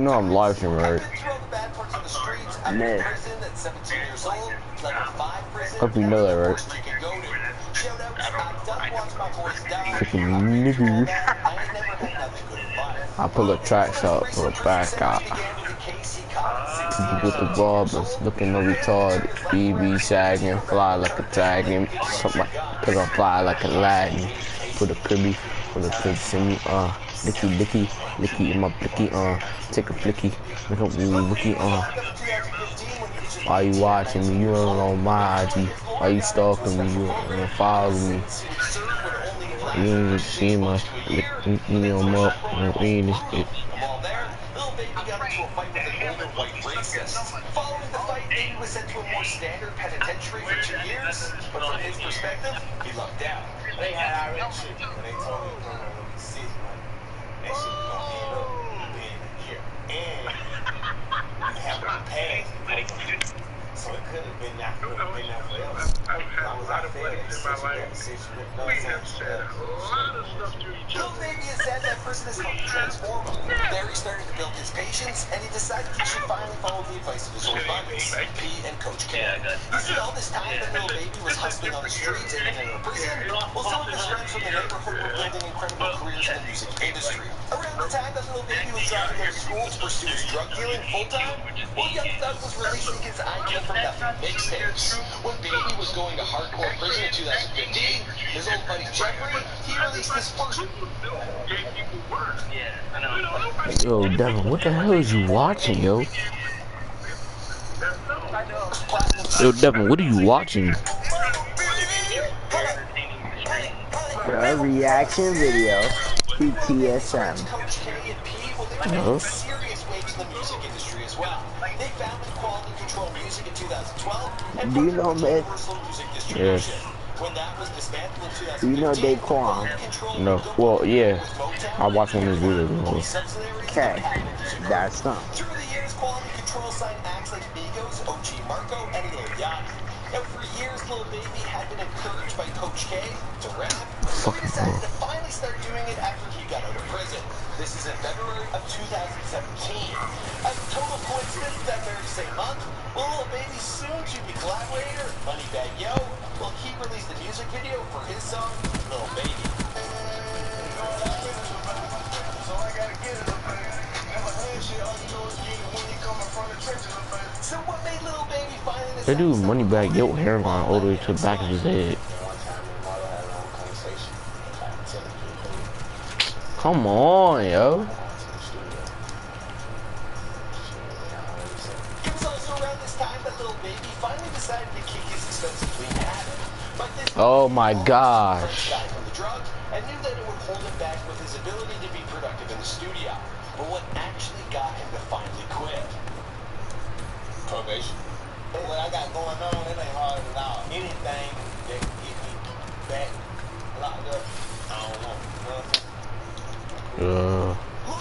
No, I'm live streaming, right? Man. Hope you know that, right? Freaking nigga. I pull the tracks up, pull it back out. People with the barbers looking all retarded. BB sagging, fly like a dragon. Something pick up fly like a Latin. Put a cribby, send me, licky, in my blicky, take a flicky, make a woo wiki, Why you watching me? You don't know my IG. Why you stalking me? You don't follow me. You ain't even see my, you know, I'm up, I'm reading this shit. Following the fight, Baby was sent to a more standard penitentiary for 2 years, but from his perspective, he lucked out. They had already shit when they told me to be sick, man. That shit was gonna end up being a year. And you have to pay. So it could have been that forever. I was out of place in my life. We have said a lot of stuff to each other. Lil Baby has said that person has helped transform him. There he started to build his patience, and he decided he should finally follow the advice of his old buddies, P and Coach K. He said all this time that Lil Baby was hustling on the streets and in a prison, while some of his friends from the neighborhood were building incredible careers in the music industry. Around the time that Lil Baby was dropping out of school to pursue his drug dealing full-time, well, Young Thug was releasing his I Came From Nothing mixtapes. When Baby was going to hardcore prison in 2015, his old buddy Jeffrey, he released his first... Yo, Devin, what the hell is you watching, yo? Yo, Devin, what are you watching? A reaction video. PTSM. No. Do you know Myth? Yes. Do you know Daquan? No. Well, yeah. I watch one of his videos. Okay. That's something. Through the years, quality control signed acts like Migos, OG Marco, and Lil Yachty. And for years, Lil Baby had been encouraged by Coach K to rap, so he decided to finally start doing it after he got out of prison. This is in February of 2017. As a total coincidence, that very same month, Lil Baby's soon-to-be collaborator, Moneybagg Yo, well, he released a music video for his song, Lil Baby. So what made Lil Baby finally They do Moneybagg Yo hairline all the way to the back of his head. Come on, yo. It was also around this time that Lil Baby finally decided to kick his expensive clean habit. But this Oh my gosh. guy from the drug and knew that it would hold him back with his ability to be productive in the studio. But what actually got him to finally quit? Probation. What I got going on, it ain't hard at all. Anything that can get me back locked up, I don't know. Lil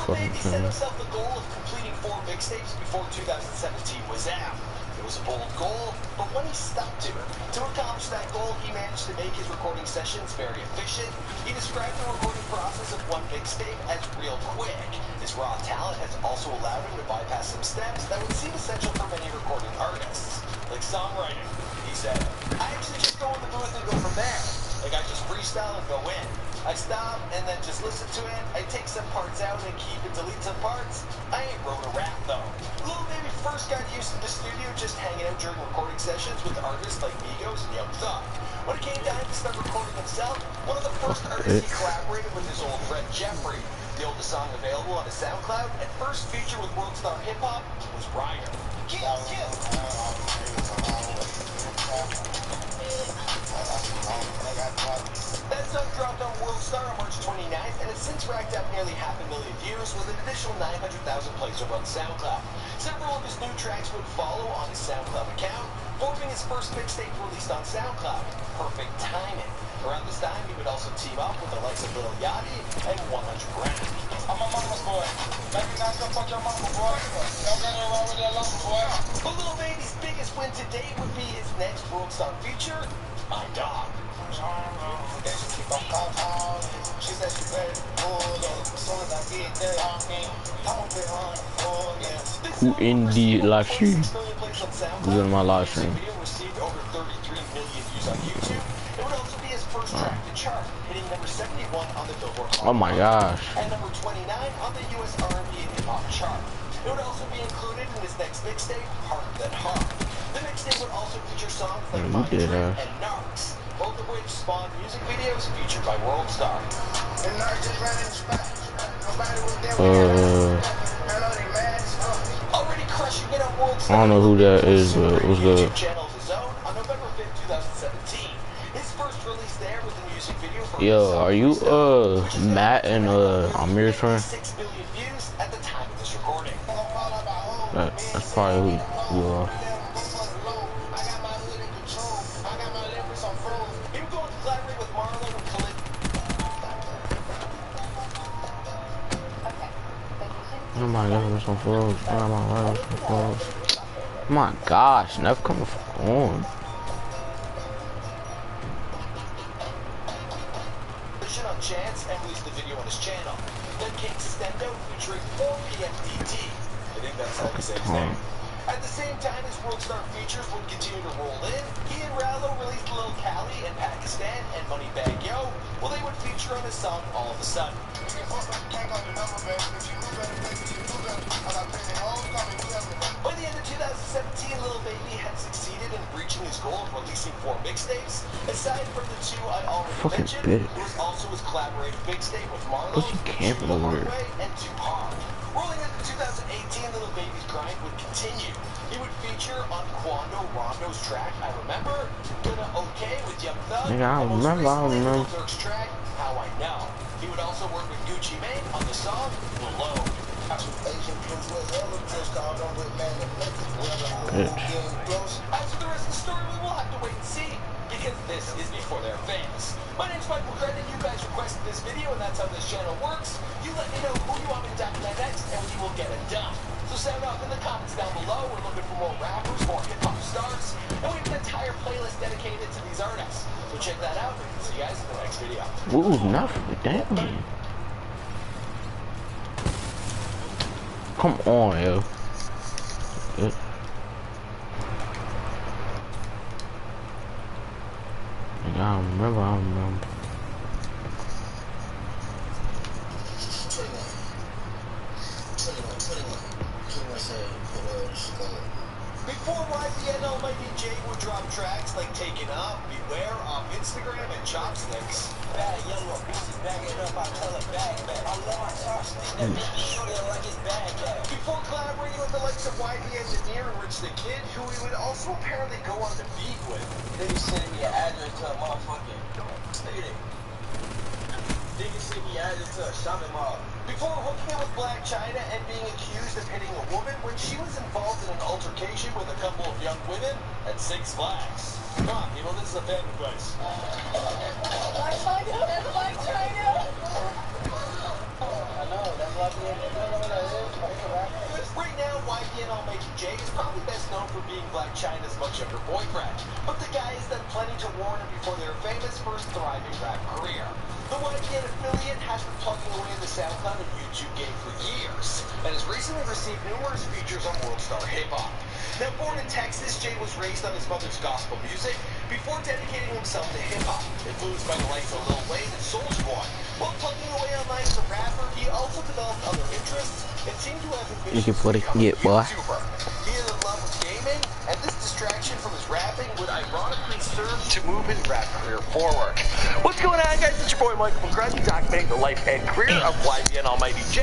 Baby set himself the goal of completing 4 mixtapes before 2017 was out. It was a bold goal, but when he stuck to it. To accomplish that goal, he managed to make his recording sessions very efficient. He described the recording process of one mixtape as real quick. His raw talent has also allowed him to bypass some steps that would seem essential for many recording artists, like songwriting. He said, I actually just go in the booth and go from there. Like I just freestyle and go in. I stop and then just listen to it. I take some parts out and keep and delete some parts. I ain't wrote a rap though. Lil Baby first got used to the studio just hanging out during recording sessions with artists like Migos and Young Thug. When it came time to start recording himself, one of the first artists he collaborated with his old friend Jeffrey. The oldest song available on his SoundCloud and first feature with World Star Hip Hop was Ryder. That song dropped on World Star on March 29th and has since racked up nearly 500,000 views with an additional 900,000 plays over on SoundCloud. Several of his new tracks would follow on his SoundCloud account, forming his first mixtape released on SoundCloud, Perfect Timing. Around this time, he would also team up with the likes of Lil Yachty and 100 Grand. I'm a mama's boy. Maybe not so fuck your mama, boy. Don't get around with that lumber, boy. But Lil Baby's biggest win to date would be his next World Star feature, My Dog. She said she ready to pull up. As soon as I get there, I'm in. I'm gonna be on full Who in the live stream? Who's in my live stream? Received over 33 million views on YouTube. It would also be his first track to chart, hitting number 71 on the Billboard. Oh my gosh. And number 29 on the US R&B and hip hop chart. It would also be included in his next mixtape, Harder Than Hard. The mixtape would also feature songs like My Dream and Narcs, both of which spawned music videos featured by World Star. Already crushing it on World Star. I don't know who that is, but it was good. Channel of his own on November 5th, 2017. His first release there was a music video for Yo, are you Matt and Amir's friend? 6 million views at the time of this recording. That's probably who you are. He would go on to collaborate with Marlo and Khalid. Oh my god, some frogs. Oh my god, some frogs. Oh my gosh, never coming on. On Chance and released the video on his channel. Then came Stendo featuring 4PMDT. I think that's how you say his name. At the same time as World Star features would continue to roll in, he and Rallo released Lil Cali and Pakistan and Moneybagg Yo. Well, they would feature on his song All of a Sudden. By the end of 2017, Lil Baby had succeeded in reaching his goal of releasing 4 mixtapes. Aside from the 2 I already mentioned, it was also his collaborative mixtape with Marlo, and Too Hard. Rolling into 2018, Lil Baby's grind would continue. He would feature on Quando Rondo's track I Remember, Gonna Okay with Young Thug, and most recently Lil Durk's track How I Know. He would also work with Gucci Mane on the song Below. As for the rest of the story, we will have to wait and see, because this is before they're famous. My name's Michael Credit, you guys requested this video, and that's how this channel works. You let me know who you want me to document next, and we will get it done. So sound off in the comments down below. We're looking for more rappers, more hip-hop stars, and we have an entire playlist dedicated to these artists. So check that out, and see you guys in the next video. Ooh, nothing, damn. Come on, yo. Good. I remember. Before YBN Almighty J would drop tracks like Taken Up, Beware off Instagram, and Chopsticks. Bad yellow bitches bag it up, I tell it bag. I love my chopsticks, that make me shoot it like it's bag. Before collaborating with the likes of YBN Demir and Rich the Kid, who he would also apparently go on to beat with. Then he sent me an address to a motherfucking. Look at it. Then he sent me an address to a shopping mall. Before hooking up with Black China and being accused of hitting a woman when she was involved in an altercation with a couple of young women at Six Flags. Come on, people, this is a family place. Black China! That's Black China! I know, that's Black China. Right now, YBN Almighty J is probably best known for being Black China's much younger boyfriend. But the guy has done plenty to warn him before they're famous for his thriving rap career. The YBN affiliate has been plugging away in the SoundCloud and YouTube game for years, and has recently received numerous features on World Star Hip Hop. Now, born in Texas, Jay was raised on his mother's gospel music before dedicating himself to hip hop, influenced by the likes of Lil Wayne and Soulja Boy. While plugging away online as a rapper, he also developed other interests and seemed to have ambitions to become a YouTuber. He is in love with gaming, and this distraction from his rapping would ironically serve to move his rap career forward. What's going on, guys? It's your boy Michael McCruddy, documenting the life and career of YBN Almighty J.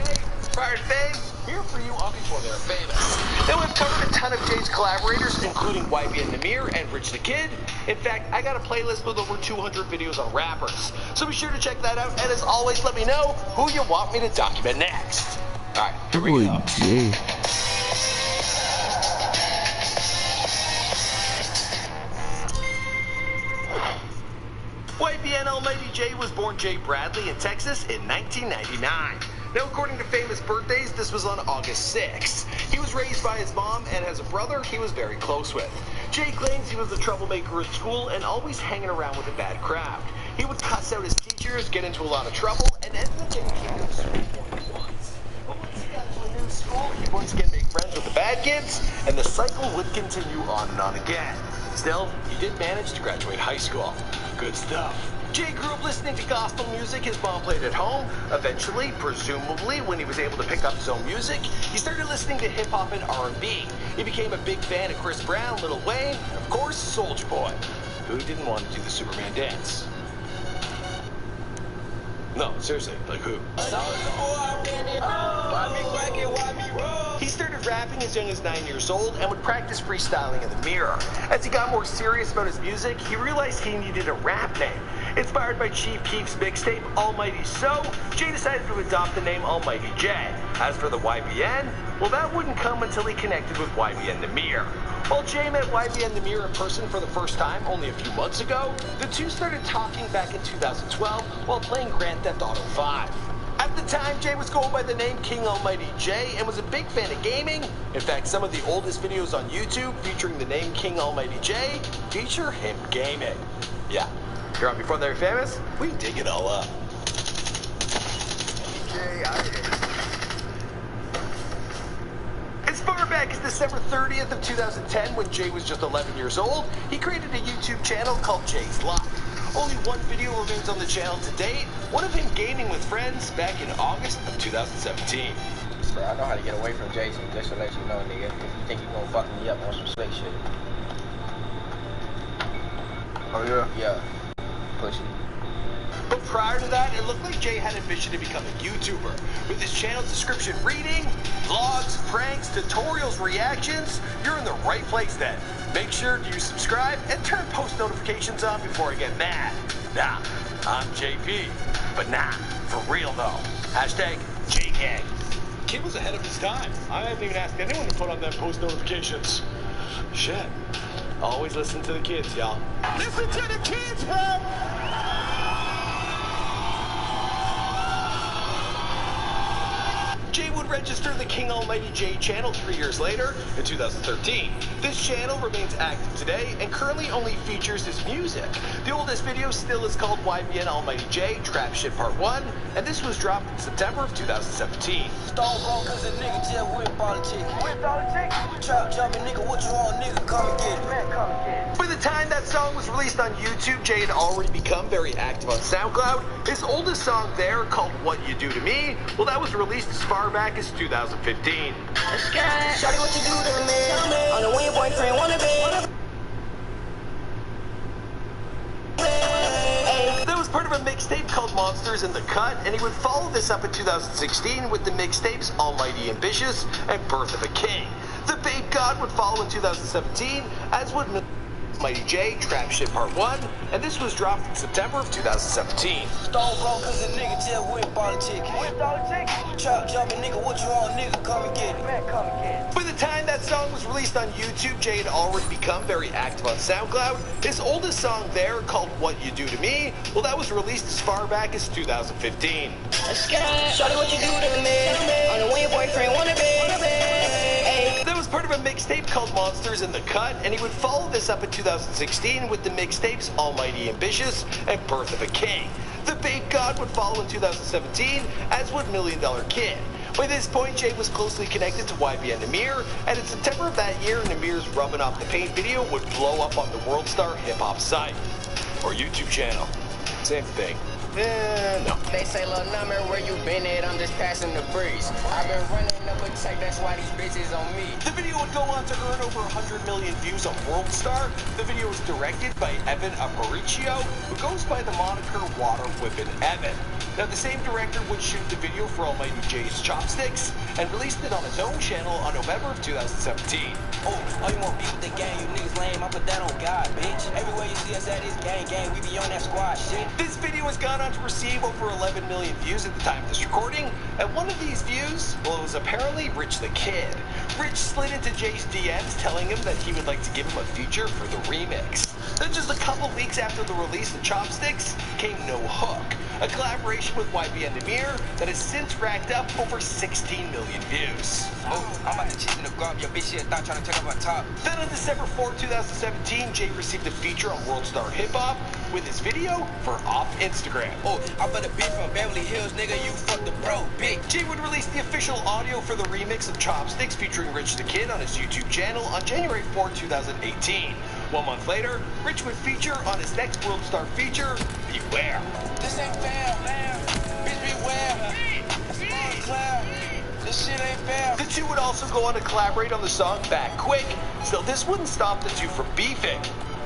Prior to fame, here for you all before they're famous. Now, we've covered a ton of Jay's collaborators, including YBN Demir and Rich the Kid. In fact, I got a playlist with over 200 videos on rappers. So be sure to check that out, and as always, let me know who you want me to document next. Alright, here we go. Jay. YBN Almighty J was born Jay Bradley in Texas in 1999. Now, according to famous birthdays, this was on August 6th. He was raised by his mom and has a brother he was very close with. Jay claims he was a troublemaker at school and always hanging around with a bad crowd. He would cuss out his teachers, get into a lot of trouble, and ended up getting kicked out of school more than once. But once he got to a new school, he once again made friends with the bad decades, and the cycle would continue on and on again. Still, he did manage to graduate high school. Good stuff. Jay grew up listening to gospel music his mom played at home. Eventually, presumably, when he was able to pick up his own music, he started listening to hip-hop and R&B. He became a big fan of Chris Brown, Lil Wayne, and of course, Soulja Boy. Who didn't want to do the Superman dance? No, seriously, like who? He started rapping as young as 9 years old and would practice freestyling in the mirror. As he got more serious about his music, he realized he needed a rap name. Inspired by Chief Keef's mixtape, Almighty So, Jay decided to adopt the name Almighty J. As for the YBN, well, that wouldn't come until he connected with YBN Nahmir. While Jay met YBN Nahmir in person for the first time only a few months ago, the two started talking back in 2012 while playing Grand Theft Auto 5. At the time, Jay was going by the name King Almighty J and was a big fan of gaming. In fact, some of the oldest videos on YouTube featuring the name King Almighty J feature him gaming. Yeah, you're on Before They're Famous? We dig it all up. As far back as December 30th of 2010, when Jay was just 11 years old, he created a YouTube channel called Jay's Luck. Only one video remains on the channel to date, one of him gaming with friends back in August of 2017. Bro, I know how to get away from Jason, just to let you know, nigga. If you think you're gonna fuck me up on some slick shit. Oh yeah? Yeah. Pussy. But prior to that, it looked like Jay had a vision to become a YouTuber. With his channel's description reading, vlogs, pranks, tutorials, reactions, you're in the right place then. Make sure to subscribe and turn post notifications on before I get mad. Nah, I'm JP. But nah, for real though. Hashtag JGang. Kid was ahead of his time. I haven't even asked anyone to put on them post notifications. Shit. Always listen to the kids, y'all. Listen to the kids, bro! Jay would register the King Almighty J channel 3 years later, in 2013. This channel remains active today and currently only features his music. The oldest video still is called YBN Almighty J Trap Shit Part 1, and this was dropped in September of 2017. Stone cold cause a nigga just went politic. Trap jumping nigga, what you want, nigga? Come and get it. Man, come and get it. By the time that song was released on YouTube, Jay had already become very active on SoundCloud. His oldest song there, called What You Do To Me, well, that was released as far back as 2015. Shawty, what you do to me? On the way your boyfriend wanna be. That was part of a mixtape called Monsters in the Cut, and he would follow this up in 2016 with the mixtapes Almighty Ambitious and Birth of a King. The Babe God would follow in 2017, as would Almighty J Trap Shit Part 1, and this was dropped in September of 2017. Stone cold cause a nigga just went politic. Trap jumping nigga, what you want, nigga? Come and get it. Man, come and get it. By the time that song was released on YouTube, Jay had already become very active on SoundCloud. His oldest song there, called What You Do To Me, well, that was released as far back as 2015. Shawty, what you do to me? On the way your boyfriend wanna be. That was part of a mixtape called Monsters in the Cut, and he would follow this up in 2016 with the mixtapes Almighty Ambitious and Birth of a King. The Babe God would follow in 2017, as would $1 Million Kid. By this point, Jay was closely connected to YBN Nahmir, and in September of that year, Nahmir's Rubbing Off the Paint video would blow up on the World Star Hip Hop site. Or YouTube channel. Same thing. No. They say, Lil Number, where you been at? I'm just passing the breeze. I've been running up a check, that's why these bitches on me. The video would go on to earn over 100 million views on World Star. The video was directed by Evan Aparicio, who goes by the moniker Water Whippin' Evan. Now, the same director would shoot the video for Almighty J's Chopsticks and released it on his own channel on November of 2017. Oh, you want beef with the gang, you niggas lame, I put that on God, bitch. Everywhere you see us at is gang, we be on that squad shit. This video has gone on to receive over 11 million views at the time of this recording, and one of these views, well, it was apparently Rich the Kid. Rich slid into Jay's DMs telling him that he would like to give him a feature for the remix. Then just a couple weeks after the release of Chopsticks came No Hook, a collaboration with YBN Namir that has since racked up over 16 million views. Oh, I'm about to cheat in the grub. Your bitch shit thought trying to take up my top. Then on December 4, 2017, Jay received a feature on World Star Hip Hop with his video for Off Instagram. Oh, I'm about to be from Beverly Hills, nigga. You fuck the bro, big. Jay would release the official audio for the remix of Chopsticks featuring Rich the Kid on his YouTube channel on January 4, 2018. 1 month later, Rich would feature on his next World Star feature, Beware. This ain't fair, man. Bitch, beware. Small cloud. This shit ain't fair. The two would also go on to collaborate on the song Back Quick, still this wouldn't stop the two from beefing,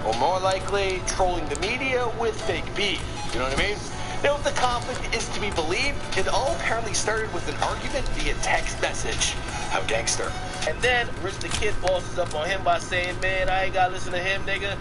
or more likely, trolling the media with fake beef. You know what I mean? Now, if the conflict is to be believed, it all apparently started with an argument via text message. How gangster. And then Rich the Kid bosses up on him by saying, man, I ain't gotta listen to him, nigga.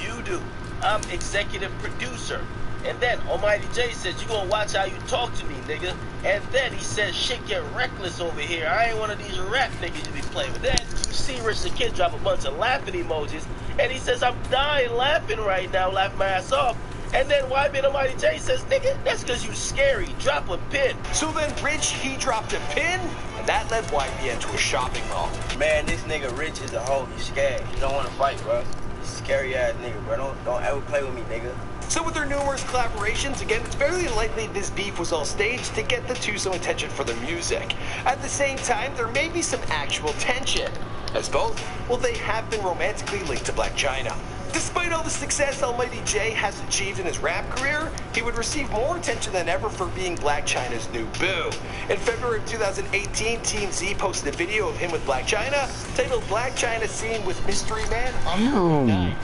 You do. I'm executive producer. And then Almighty J says, you gonna watch how you talk to me, nigga. And then he says, shit get reckless over here. I ain't one of these rap niggas you be playing with. Then you see Rich the Kid drop a bunch of laughing emojis. And he says, I'm dying laughing right now, laughing my ass off. And then YBN Almighty J says, nigga, that's because you scary. Drop a pin. So then Rich, he dropped a pin, and that led YBN to a shopping mall. Man, this nigga Rich is a hoe. He's scared. He don't want to fight, bro. He's a scary ass nigga, bro. Don't ever play with me, nigga. So with their numerous collaborations, again, it's very likely this beef was all staged to get the two some attention for their music. At the same time, there may be some actual tension, as both, well, they have been romantically linked to Blac Chyna. Despite all the success Almighty J has achieved in his rap career, he would receive more attention than ever for being Blac Chyna's new boo. In February of 2018, TMZ posted a video of him with Blac Chyna, titled Blac Chyna Seen with Mystery Man on night.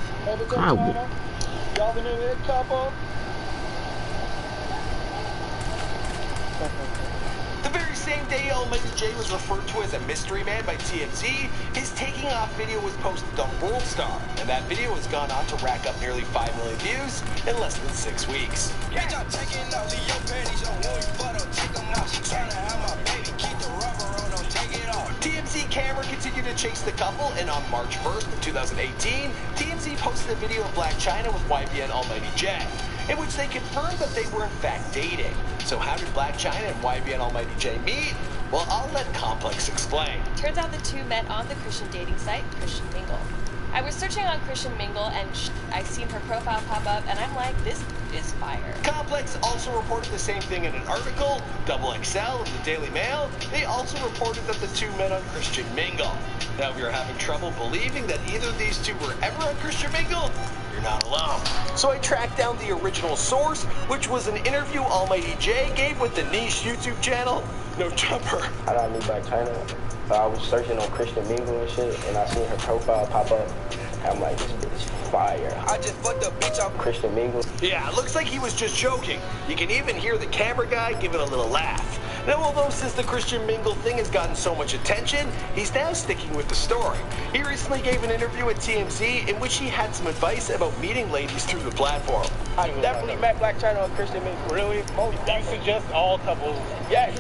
Y'all been in this couple? The very same day Almighty J was referred to as a mystery man by TMZ, his taking off video was posted on World Star, and that video has gone on to rack up nearly 5 million views in less than 6 weeks. Bitch, I'm taking off the your panties. Don't worry, but I'll take them off. She tryna have my baby. Keep the rubber on, don't take it off. TMZ camera continued to chase the couple, and on March 1st of 2018, TMZ posted a video of Blac Chyna with YBN Almighty J, in which they confirmed that they were in fact dating. So how did Blac Chyna and YBN Almighty J meet? Well, I'll let Complex explain. Turns out the two met on the Christian dating site, Christian Mingle. I was searching on Christian Mingle and I seen her profile pop up and I'm like, this is fire. Complex also reported the same thing in an article. XXL of the Daily Mail, they also reported that the two met on Christian Mingle. Now, if you're having trouble believing that either of these two were ever on Christian Mingle, you're not alone. So I tracked down the original source, which was an interview Almighty J gave with the niche YouTube channel, No Jumper. I got new Blac Chyna. I was searching on Christian Mingle and shit, and I seen her profile pop up. And I'm like, this bitch fire. I just fucked the bitch up. Christian Mingle. Yeah, it looks like he was just joking. You can even hear the camera guy giving a little laugh. Now, although since the Christian Mingle thing has gotten so much attention, he's now sticking with the story. He recently gave an interview at TMZ in which he had some advice about meeting ladies through the platform. I definitely met Blac Chyna on Christian Mingle. Really? You suggest all couples? Yes.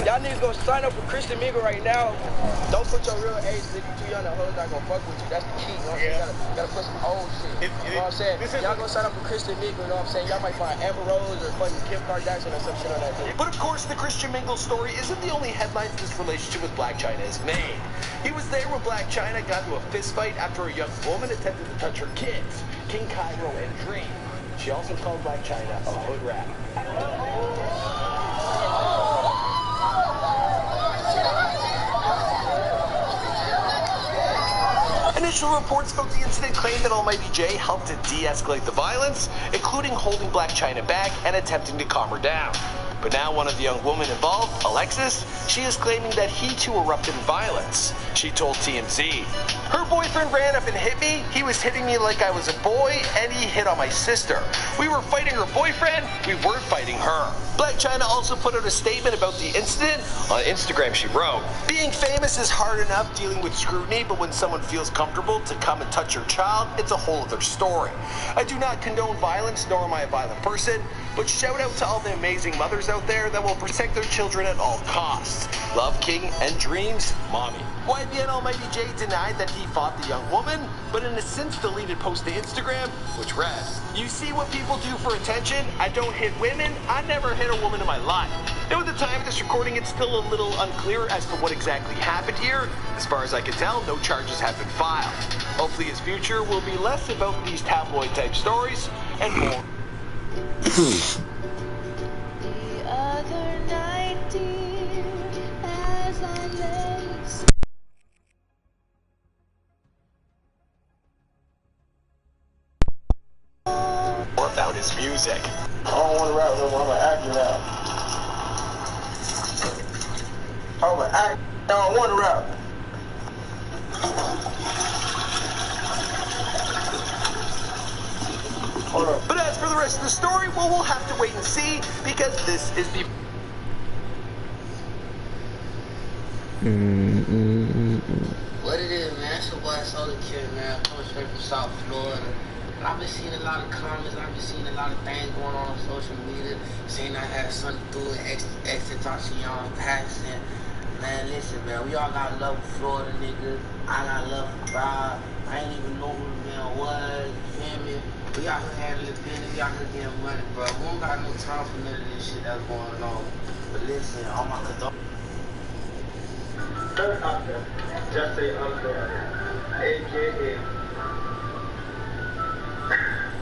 Y'all niggas go sign up for Christian Mingle right now. Don't put your real age, nigga. You too young, the hoes not gonna fuck with you. That's the key, you know what I'm saying? You gotta put some old shit. You know what I'm saying? Y'all go sign up for Christian Mingle, you know what I'm saying? Y'all might find Amber Rose or fucking Kim Kardashian or some shit on that thing. But of course, the Christian Mingle story isn't the only headlines this relationship with Blac Chyna has made. He was there when Blac Chyna got into a fist fight after a young woman attempted to touch her kids, King Cairo and Dream. She also called Blac Chyna a hood rat. Initial reports about the incident claim that Almighty J helped to de-escalate the violence, including holding Blac Chyna back and attempting to calm her down. But now one of the young women involved, Alexis, she is claiming that he too erupted in violence. She told TMZ, her boyfriend ran up and hit me. He was hitting me like I was a boy, and he hit on my sister. We were fighting her boyfriend. We weren't fighting her. Blac Chyna also put out a statement about the incident. On Instagram, she wrote, being famous is hard enough dealing with scrutiny, but when someone feels comfortable to come and touch your child, it's a whole other story. I do not condone violence, nor am I a violent person. But shout out to all the amazing mothers out there that will protect their children at all costs. Love, King, and dreams, Mommy. YBN Almighty J denied that he fought the young woman, but in a since-deleted post to Instagram, which read, "You see what people do for attention? I don't hit women. I never hit a woman in my life." Now at the time of this recording, it's still a little unclear as to what exactly happened here. As far as I can tell, no charges have been filed. Hopefully his future will be less about these tabloid-type stories and more. The other night, dear, as I lay More about his music. I don't want to rap no more. I'm an actor now. I'm an actor. I don't want to rap. Hold up. But as for the rest of the story, well, we'll have to wait and see, because this is the... What it is, man, it's your boy Solar Kid, man, coming straight from South Florida. And I've been seeing a lot of comments, I've been seeing a lot of things going on social media, saying I had something to do with Extension passing. Man, listen, man, we all got love for Florida, nigga. I got love for Bob. I ain't even know who the man was, you feel me? We out here handling business, we out here getting money, bro. We don't got no time for none of this shit that's going on. But listen, all my condolences. Third actor, Jesse Uncle, a.k.a.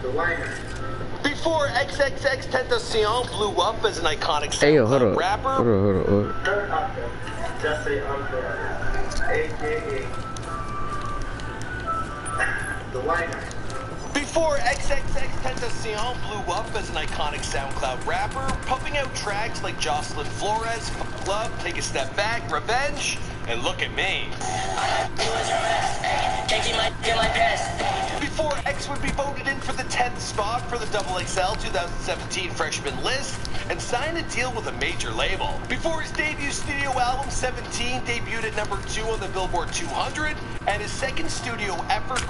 The Whiner. Before XXXTentacion blew up as an iconic Hey, yo, hold up. rapper, Hold up. Third actor, Jesse Uncle, a.k.a. The Whiner. Before XXXTentacion blew up as an iconic SoundCloud rapper, pumping out tracks like Jocelyn Flores, Fuck Love, Take a Step Back, Revenge, and Look at Me. Before X would be voted in for the 10th spot for the XXL 2017 freshman list and sign a deal with a major label. Before his debut studio album 17 debuted at number 2 on the Billboard 200, and his second studio effort,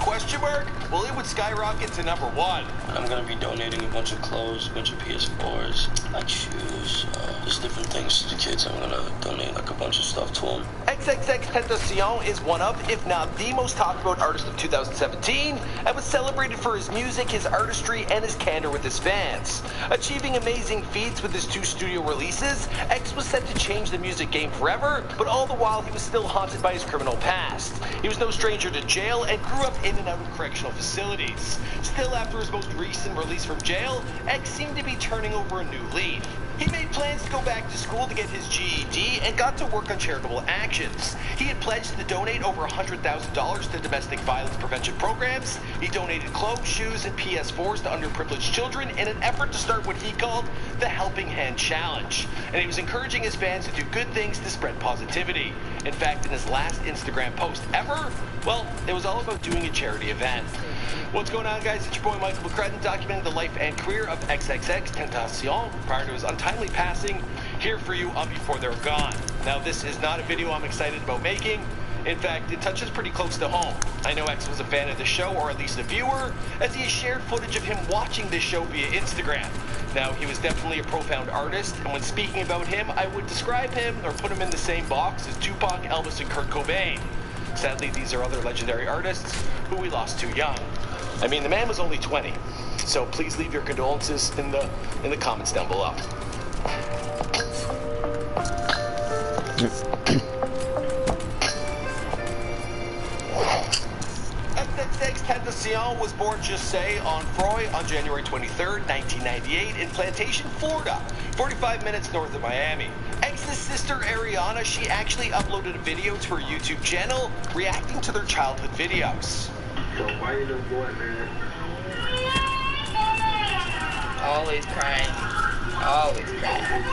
well, it would skyrocket to number 1. I'm gonna be donating a bunch of clothes, a bunch of PS4s, like shoes, just different things to the kids. I'm gonna donate like a bunch of stuff to them. XXXTentacion is one of, if not the most talked about artist of 2017, and was celebrated for his music, his artistry, and his candor with his fans. Achieving amazing feats with his 2 studio releases, X was set to change the music game forever, but all the while he was still haunted by his criminal past. He was no stranger to jail and grew up in and out of correctional facilities. Still, after his most recent release from jail, X seemed to be turning over a new leaf. He made plans to go back to school to get his GED and got to work on charitable actions. He had pledged to donate over $100,000 to domestic violence prevention programs. He donated clothes, shoes, and PS4s to underprivileged children in an effort to start what he called the Helping Hand Challenge. And he was encouraging his fans to do good things to spread positivity. In fact, in his last Instagram post ever, well, it was all about doing a charity event. What's going on, guys? It's your boy Michael McCrudden, documenting the life and career of XXXTentacion prior to his untimely passing, here for you on Before They're Gone. Now, this is not a video I'm excited about making. In fact, it touches pretty close to home. I know X was a fan of the show, or at least a viewer, as he has shared footage of him watching this show via Instagram. Now, he was definitely a profound artist, and when speaking about him, I would describe him or put him in the same box as Tupac, Elvis, and Kurt Cobain. Sadly, these are other legendary artists who we lost too young. I mean, the man was only 20, so please leave your condolences in the comments down below. XXXTentacion was born, just say, on Froy on January 23rd, 1998 in Plantation, Florida, 45 minutes north of Miami. X's sister Ariana, she actually uploaded a video to her YouTube channel reacting to their childhood videos. So why you don't go in there? Always crying. Always crying.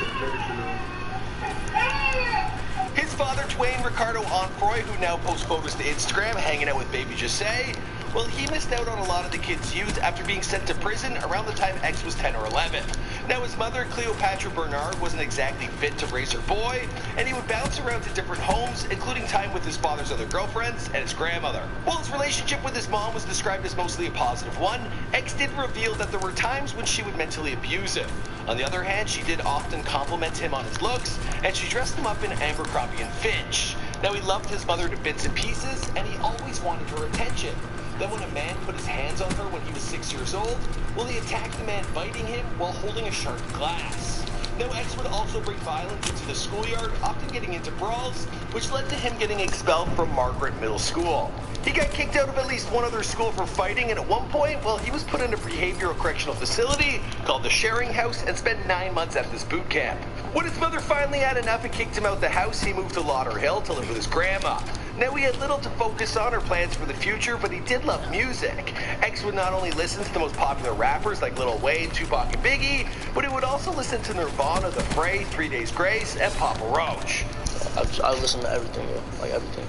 His father, Dwayne Ricardo Onfroy, who now posts photos to Instagram hanging out with baby Jose, well, he missed out on a lot of the kid's youth after being sent to prison around the time X was 10 or 11. Now, his mother, Cleopatra Bernard, wasn't exactly fit to raise her boy, and he would bounce around to different homes, including time with his father's other girlfriends and his grandmother. While his relationship with his mom was described as mostly a positive one, X did reveal that there were times when she would mentally abuse him. On the other hand, she did often compliment him on his looks, and she dressed him up in Abercrombie and Fitch. Now, he loved his mother to bits and pieces, and he always wanted her attention. Then when a man put his hands on her when he was 6 years old, well, he attacked the man biting him while holding a sharp glass. Now, X would also bring violence into the schoolyard, often getting into brawls, which led to him getting expelled from Margaret Middle School. He got kicked out of at least one other school for fighting, and at one point, well, he was put in a behavioral correctional facility called the Sharing House and spent 9 months at this boot camp. When his mother finally had enough and kicked him out the house, he moved to Lauderhill to live with his grandma. Now, he had little to focus on or plans for the future, but he did love music. X would not only listen to the most popular rappers like Lil Wayne, Tupac, and Biggie, but he would also listen to Nirvana, The Fray, 3 Days Grace, and Papa Roach. I listen to everything, yo. Like everything.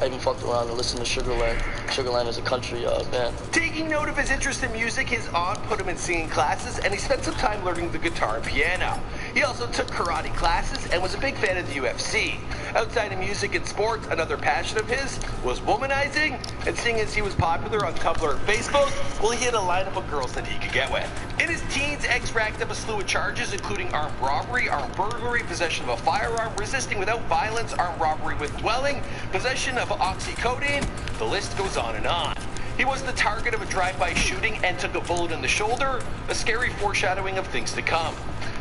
I even fucked around and listened to Sugarland. Sugarland is a country band. Taking note of his interest in music, his aunt put him in singing classes, and he spent some time learning the guitar and piano. He also took karate classes and was a big fan of the UFC. Outside of music and sports, another passion of his was womanizing, and seeing as he was popular on Tumblr and Facebook, well, he had a lineup of girls that he could get with. In his teens, X racked up a slew of charges, including armed robbery, armed burglary, possession of a firearm, resisting without violence, armed robbery with dwelling, possession of oxycodone. The list goes on and on. He was the target of a drive-by shooting and took a bullet in the shoulder, a scary foreshadowing of things to come.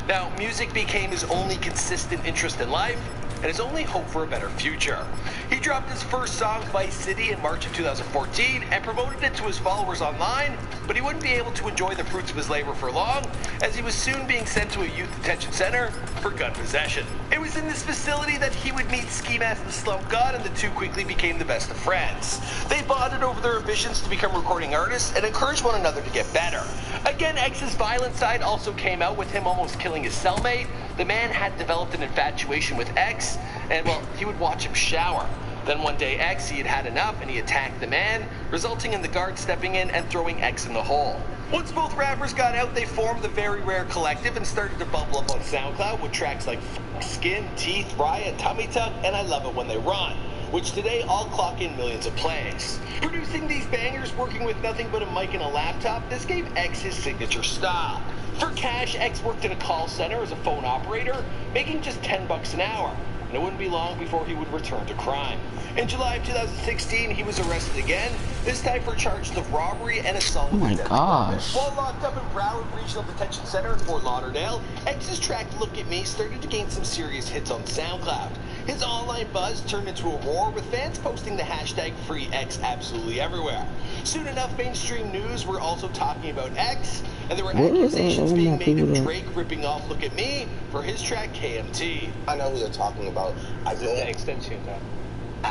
Now, music became his only consistent interest in life, and his only hope for a better future. He dropped his first song, Vice City, in March of 2014 and promoted it to his followers online, but he wouldn't be able to enjoy the fruits of his labor for long, as he was soon being sent to a youth detention center for gun possession. It was in this facility that he would meet Ski Mask the Slump God, and the two quickly became the best of friends. They bonded over their ambitions to become recording artists and encouraged one another to get better. Again, X's violent side also came out, with him almost killing his cellmate. The man had developed an infatuation with X, and well, he would watch him shower. Then one day X, he had had enough and he attacked the man, resulting in the guard stepping in and throwing X in the hole. Once both rappers got out, they formed the Very Rare Collective and started to bubble up on SoundCloud with tracks like Skin, Teeth, Riot, Tummy Tuck, and I Love It When They Run, which today all clock in millions of plays. Producing these bangers, working with nothing but a mic and a laptop, this gave X his signature style. For cash, X worked in a call center as a phone operator, making just $10 an hour. And it wouldn't be long before he would return to crime. In July of 2016, he was arrested again, this time for charges of robbery and assault. Oh my gosh. While locked up in Broward Regional Detention Center in Fort Lauderdale, X's track Look at Me started to gain some serious hits on SoundCloud. His online buzz turned into a roar, with fans posting the hashtag FreeX absolutely everywhere. Soon enough, mainstream news were also talking about X, and there were accusations being made of Drake ripping off Look at Me for his track KMT. I know who they're talking about. I don't. The extension, though.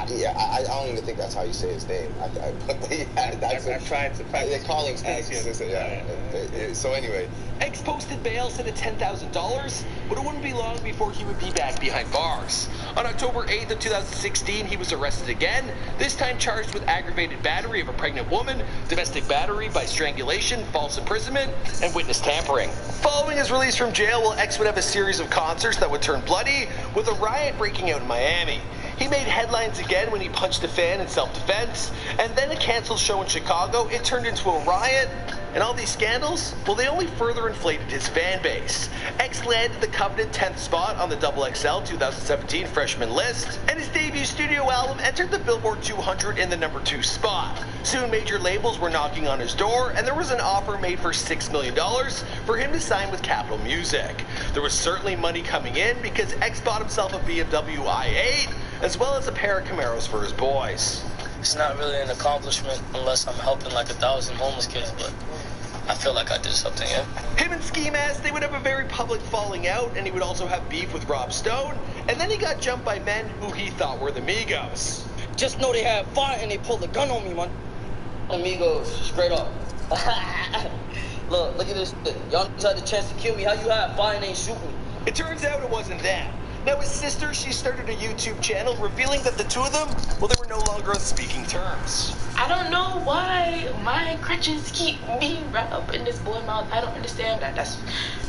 Yeah, I don't even think that's how you say his name. I've tried to practice. They're calling X. Yeah. So anyway. X posted bail set at $10,000, but it wouldn't be long before he would be back behind bars. On October 8th of 2016, he was arrested again, this time charged with aggravated battery of a pregnant woman, domestic battery by strangulation, false imprisonment, and witness tampering. Following his release from jail, well, X would have a series of concerts that would turn bloody, with a riot breaking out in Miami. He made headlines again when he punched a fan in self-defense, and then a canceled show in Chicago. It turned into a riot, and all these scandals, well, they only further inflated his fan base. X landed the coveted 10th spot on the XXL 2017 freshman list, and his debut studio album entered the Billboard 200 in the #2 spot. Soon, major labels were knocking on his door, and there was an offer made for $6 million for him to sign with Capitol Music. There was certainly money coming in, because X bought himself a BMW i8, as well as a pair of Camaros for his boys. It's not really an accomplishment unless I'm helping like 1,000 homeless kids, but I feel like I did something, yeah? Him and Ski Mask, they would have a very public falling out, and he would also have beef with Rob Stone, and then he got jumped by men who he thought were the Migos. Just know they had fire and they pulled a gun on me, man. Amigos, straight up. Look at this shit. Y'all had the chance to kill me. How you have fire and ain't shoot me? It turns out it wasn't them. Now his sister, she started a YouTube channel revealing that the two of them, well, they were no longer on speaking terms. I don't know why my crutches keep being wrapped up in this boy mouth. I don't understand that. I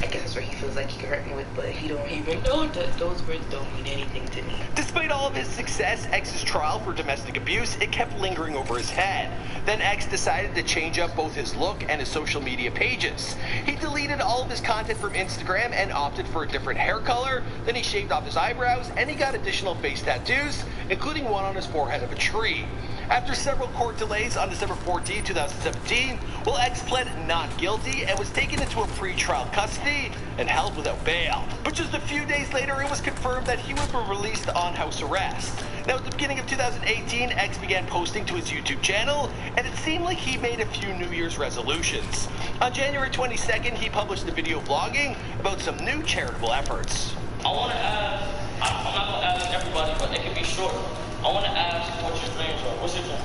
guess that's what he feels like he can hurt me with, but he don't even know that those words don't mean anything to me. Despite all of his success, X's trial for domestic abuse, it kept lingering over his head. Then X decided to change up both his look and his social media pages. He deleted all of his content from Instagram and opted for a different hair color. Then he shaved off his eyebrows and he got additional face tattoos, including one on his forehead of a tree. After several court delays on December 14, 2017, well, X pled not guilty and was taken into a pre-trial custody and held without bail. But just a few days later, it was confirmed that he would be released on house arrest. Now, at the beginning of 2018, X began posting to his YouTube channel, and it seemed like he made a few New Year's resolutions. On January 22nd, he published a video vlogging about some new charitable efforts. I want to ask, I'm not going to ask everybody, but it can be short. I want to ask what your dreams are. What's your dream?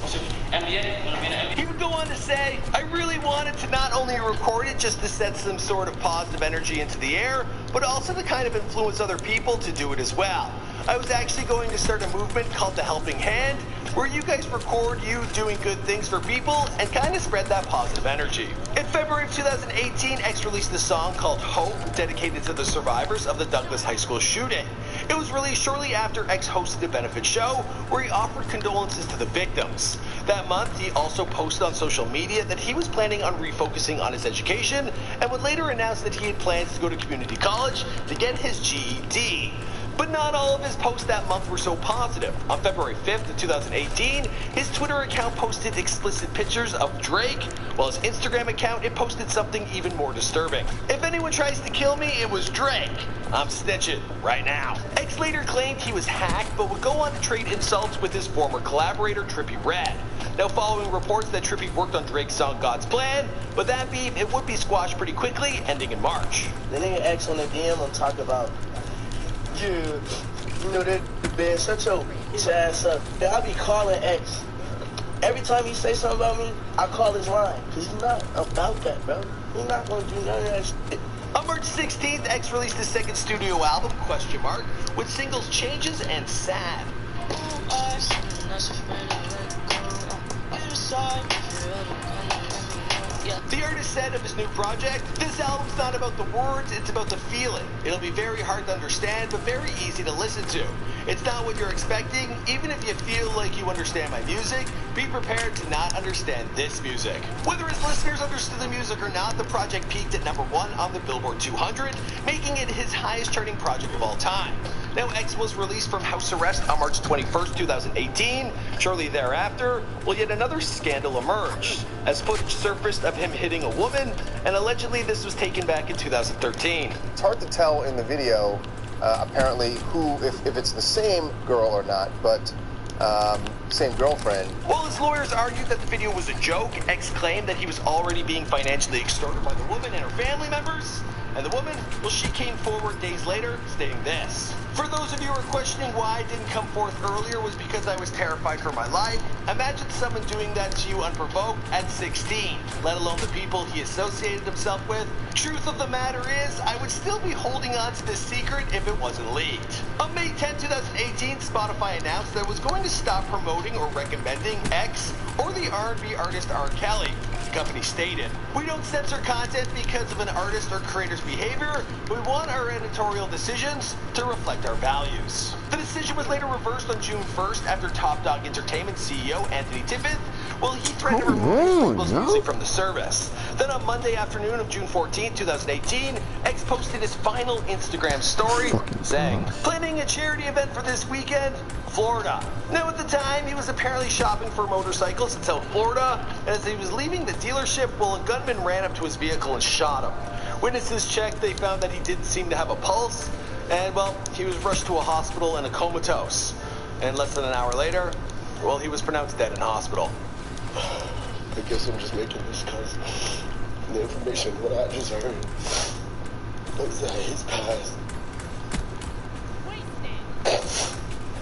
What's your NBA? You want to be in the NBA? He would go on to say, I really wanted to not only record it just to set some sort of positive energy into the air, but also to kind of influence other people to do it as well. I was actually going to start a movement called The Helping Hand, where you guys record you doing good things for people and kind of spread that positive energy. In February of 2018, X released a song called Hope, dedicated to the survivors of the Douglas High School shooting. It was released shortly after X hosted a benefit show where he offered condolences to the victims. That month, he also posted on social media that he was planning on refocusing on his education and would later announce that he had plans to go to community college to get his GED. But not all of his posts that month were so positive. On February 5th of 2018, his Twitter account posted explicit pictures of Drake, while his Instagram account, it posted something even more disturbing. If anyone tries to kill me, it was Drake. I'm snitching right now. X later claimed he was hacked, but would go on to trade insults with his former collaborator, Trippie Redd. Now, following reports that Trippie worked on Drake's song God's Plan, but that beef, it would be squashed pretty quickly, ending in March. The nigga X on the DM, I'm talking about, yeah, you know that man, shut your bitch ass up. And I be calling X. Every time he say something about me, I call his line. Cause he's not about that, bro. He's not gonna do none of that shit. On March 16th, X released his second studio album, Question Mark, with singles Changes and Sad. The artist said of his new project, this album's not about the words, it's about the feeling. It'll be very hard to understand, but very easy to listen to. It's not what you're expecting. Even if you feel like you understand my music, be prepared to not understand this music. Whether his listeners understood the music or not, the project peaked at #1 on the Billboard 200, making it his highest charting project of all time. Now, X was released from house arrest on March 21st, 2018. Shortly thereafter, well, yet another scandal emerged, as footage surfaced of him hitting a woman, and allegedly this was taken back in 2013. It's hard to tell in the video, apparently, if it's the same girl or not, but same girlfriend. While his lawyers argued that the video was a joke, X claimed that he was already being financially extorted by the woman and her family members. And the woman, well, she came forward days later, stating this. For those of you who are questioning why I didn't come forth earlier was because I was terrified for my life. Imagine someone doing that to you unprovoked at 16, let alone the people he associated himself with. Truth of the matter is, I would still be holding on to this secret if it wasn't leaked. On May 10, 2018, Spotify announced that it was going to stop promoting or recommending X or the R&B artist R. Kelly. The company stated, we don't censor content because of an artist or creator's behavior, but we want our editorial decisions to reflect our values. The decision was later reversed on June 1st after Top Dog Entertainment CEO Anthony Tippett, well, he threatened to remove his music from the service. Then on Monday afternoon of June 14, 2018, X posted his final Instagram story saying, planning a charity event for this weekend, Florida. Now at the time, he was apparently shopping for motorcycles in South Florida, and as he was leaving the dealership, well, a gunman ran up to his vehicle and shot him. Witnesses checked, they found that he didn't seem to have a pulse, and well, he was rushed to a hospital in a comatose. And less than an hour later, well, he was pronounced dead in hospital. I guess I'm just making this because the information, what I just heard, was that he's passed.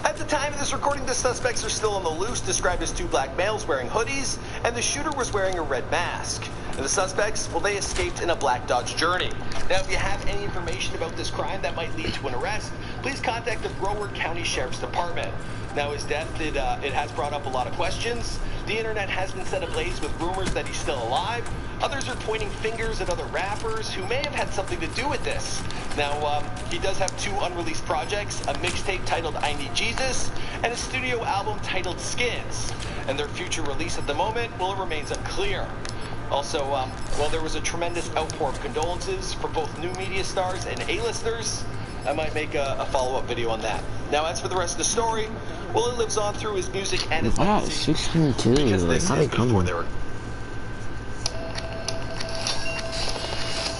At the time of this recording, the suspects are still on the loose, described as two black males wearing hoodies, and the shooter was wearing a red mask. And the suspects, well, they escaped in a black Dodge Journey. Now, if you have any information about this crime that might lead to an arrest, please contact the Broward County Sheriff's Department. Now, his death, it has brought up a lot of questions. The internet has been set ablaze with rumors that he's still alive. Others are pointing fingers at other rappers who may have had something to do with this. Now, he does have 2 unreleased projects, a mixtape titled I Need Jesus, and a studio album titled Skins. And their future release at the moment, well, it remains unclear. Also, well, there was a tremendous outpour of condolences from both new media stars and A-listers. I might make a follow-up video on that. Now, as for the rest of the story, well, it lives on through his music and his wow, legacy. 16 too. Like, how they coming?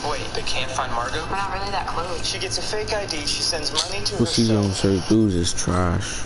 Wait, they can't find Margot? We're not really that close. She gets a fake ID, she sends money to What she gonna say? Dudes is trash.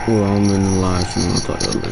Well, I'm in the live stream. I'll talk to you later.